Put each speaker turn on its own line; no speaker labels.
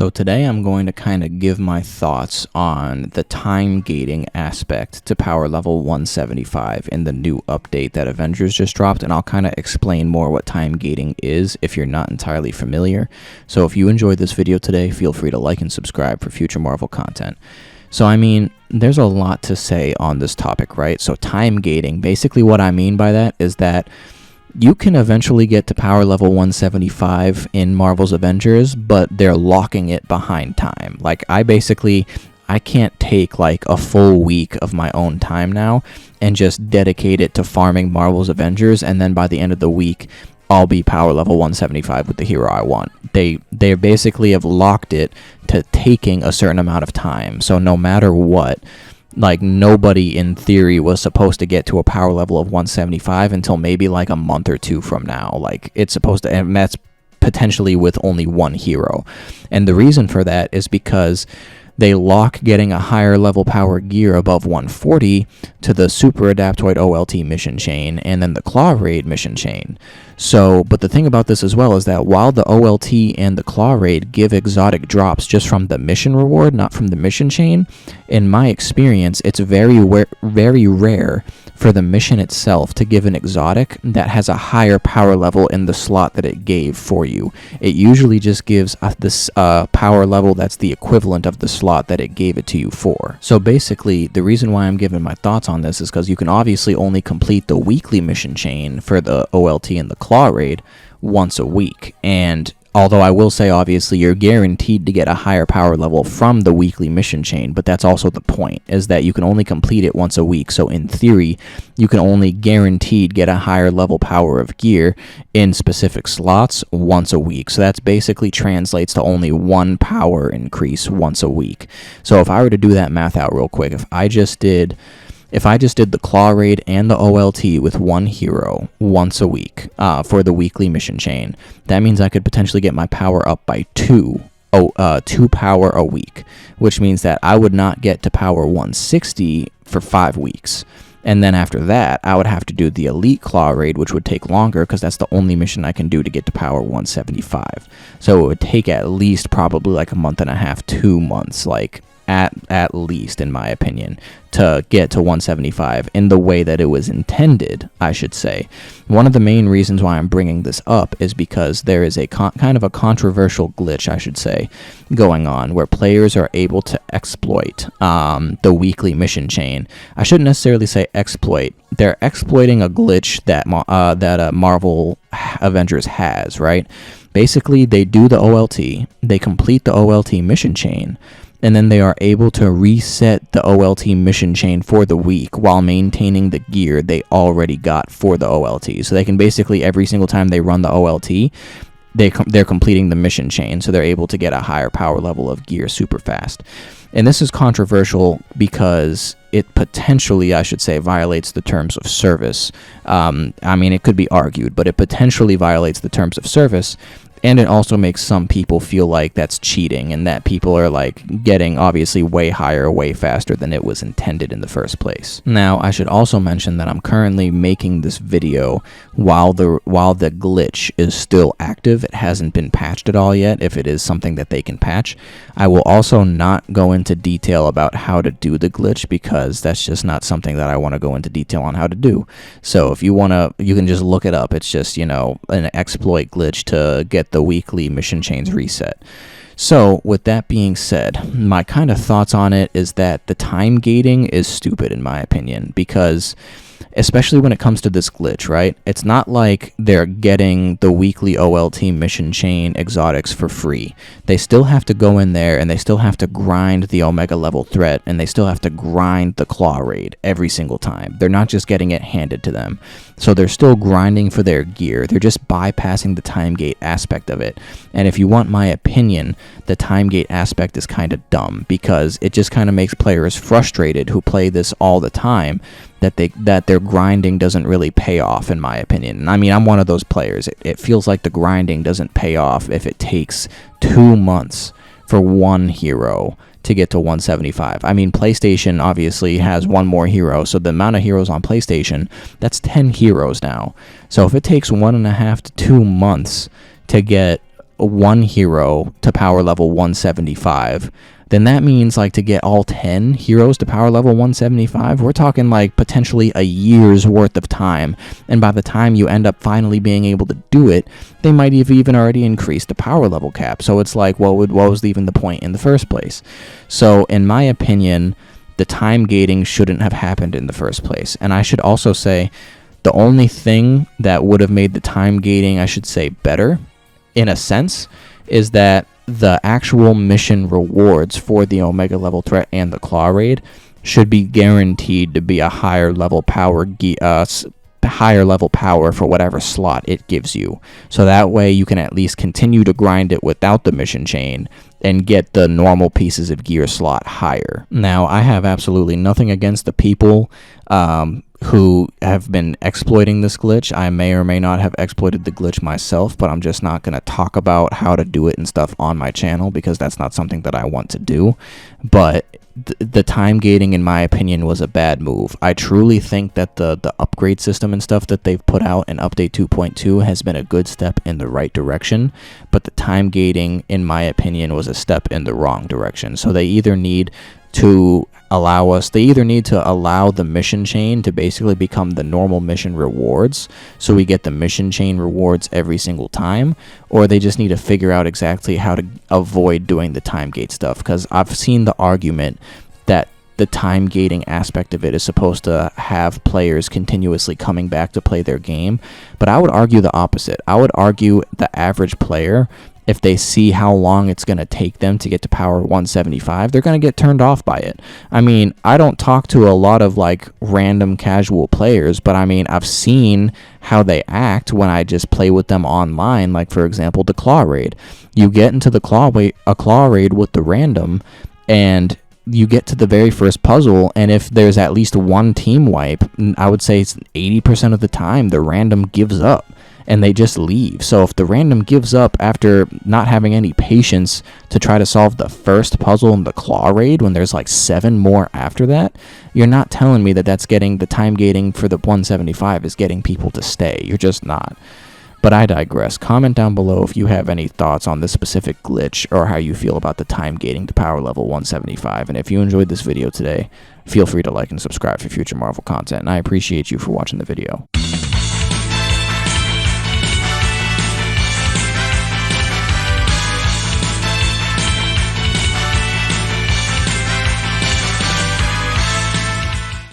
So today I'm going to kind of give my thoughts on the time gating aspect to power level 175 in the new update that Avengers just dropped, and I'll kind of explain more what time gating is if you're not entirely familiar. So if you enjoyed this video today, feel free to like and subscribe for future Marvel content. So I mean, there's a lot to say on this topic, right? So time gating, basically what I mean by that is that you can eventually get to power level 175 in Marvel's Avengers, but they're locking it behind time. Like, I can't take like a full week of my own time now and just dedicate it to farming Marvel's Avengers, and then by the end of the week, I'll be power level 175 with the hero I want. They basically have locked it to taking a certain amount of time. So no matter what, like, nobody in theory was supposed to get to a power level of 175 until maybe like a month or two from now. Like, it's supposed to, and that's potentially with only one hero. And the reason for that is because they lock getting a higher level power gear above 140 to the Super Adaptoid OLT mission chain and then the Claw Raid mission chain. So, but the thing about this as well is that while the OLT and the Claw Raid give exotic drops just from the mission reward, not from the mission chain, in my experience, it's very rare for the mission itself to give an exotic that has a higher power level in the slot that it gave for you. It usually just gives this power level that's the equivalent of the slot that it gave it to you for. So basically, the reason why I'm giving my thoughts on this is because you can obviously only complete the weekly mission chain for the OLT and the Claw Raid once a week, and although I will say, obviously, you're guaranteed to get a higher power level from the weekly mission chain, but that's also the point, is that you can only complete it once a week. So in theory, you can only guaranteed get a higher level power of gear in specific slots once a week. So that's basically translates to only one power increase once a week. So if I were to do that math out real quick, if I just did the Claw Raid and the OLT with one hero once a week for the weekly mission chain, that means I could potentially get my power up by two power a week, which means that I would not get to power 160 for 5 weeks. And then after that, I would have to do the Elite Claw Raid, which would take longer because that's the only mission I can do to get to power 175. So it would take at least probably like a month and a half, 2 months, like at least, in my opinion, to get to 175 in the way that it was intended, I should say. One of the main reasons why I'm bringing this up is because there is a kind of a controversial glitch, I should say, going on where players are able to exploit the weekly mission chain. I shouldn't necessarily say exploit. They're exploiting a glitch that Marvel Avengers has, right? Basically, they do the OLT, they complete the OLT mission chain, and then they are able to reset the OLT mission chain for the week while maintaining the gear they already got for the OLT. So they can basically, every single time they run the OLT, they're completing the mission chain, so they're able to get a higher power level of gear super fast. And this is controversial because it potentially, I should say, violates the terms of service. I mean, it could be argued, but it potentially violates the terms of service. And it also makes some people feel like that's cheating and that people are like getting obviously way higher, way faster than it was intended in the first place. Now, I should also mention that I'm currently making this video while the glitch is still active. It hasn't been patched at all yet, if it is something that they can patch. I will also not go into detail about how to do the glitch because that's just not something that I want to go into detail on how to do. So if you want to, you can just look it up. It's just, you know, an exploit glitch to get the weekly mission chains reset. So with that being said, my kind of thoughts on it is that the time gating is stupid in my opinion, because especially when it comes to this glitch, right? It's not like they're getting the weekly OLT mission chain exotics for free. They still have to go in there and they still have to grind the Omega level threat, and they still have to grind the Claw Raid every single time. They're not just getting it handed to them. So they're still grinding for their gear. They're just bypassing the time gate aspect of it. And if you want my opinion, the time gate aspect is kind of dumb because it just kind of makes players frustrated who play this all the time that their grinding doesn't really pay off, in my opinion. And I mean, I'm one of those players. It feels like the grinding doesn't pay off if it takes 2 months for one hero to get to 175. I mean, PlayStation obviously has one more hero, so the amount of heroes on PlayStation, that's 10 heroes now. So if it takes 1.5 to 2 months to get one hero to power level 175, then that means like to get all 10 heroes to power level 175, we're talking like potentially a year's worth of time. And by the time you end up finally being able to do it, they might have even already increased the power level cap. So it's like, what was even the point in the first place? So in my opinion, the time gating shouldn't have happened in the first place. And I should also say, the only thing that would have made the time gating, I should say, better, in a sense, is that the actual mission rewards for the Omega level threat and the Claw Raid should be guaranteed to be a higher level power for whatever slot it gives you. So that way you can at least continue to grind it without the mission chain and get the normal pieces of gear slot higher. Now, I have absolutely nothing against the people who have been exploiting this glitch. I may or may not have exploited the glitch myself, but I'm just not going to talk about how to do it and stuff on my channel because that's not something that I want to do. But the time gating, in my opinion, was a bad move. I truly think that the upgrade system and stuff that they've put out in Update 2.2 has been a good step in the right direction, but the time gating, in my opinion, was a step in the wrong direction. So they either need to allow the mission chain to basically become the normal mission rewards, so we get the mission chain rewards every single time, or they just need to figure out exactly how to avoid doing the time gate stuff, because I've seen the argument that the time gating aspect of it is supposed to have players continuously coming back to play their game, but I would argue the opposite. I would argue the average player, if they see how long it's going to take them to get to power 175, they're going to get turned off by it. I mean, I don't talk to a lot of like random casual players, but I mean, I've seen how they act when I just play with them online. Like, for example, the Claw Raid. You get into the Claw Raid with the random, and you get to the very first puzzle, and if there's at least one team wipe, I would say it's 80% of the time the random gives up and they just leave. So if the random gives up after not having any patience to try to solve the first puzzle in the Claw Raid when there's like 7 more after that, you're not telling me that that's getting the time gating for the 175 is getting people to stay. You're just not. But I digress. Comment down below if you have any thoughts on this specific glitch or how you feel about the time gating to power level 175. And if you enjoyed this video today, feel free to like and subscribe for future Marvel content. And I appreciate you for watching the video.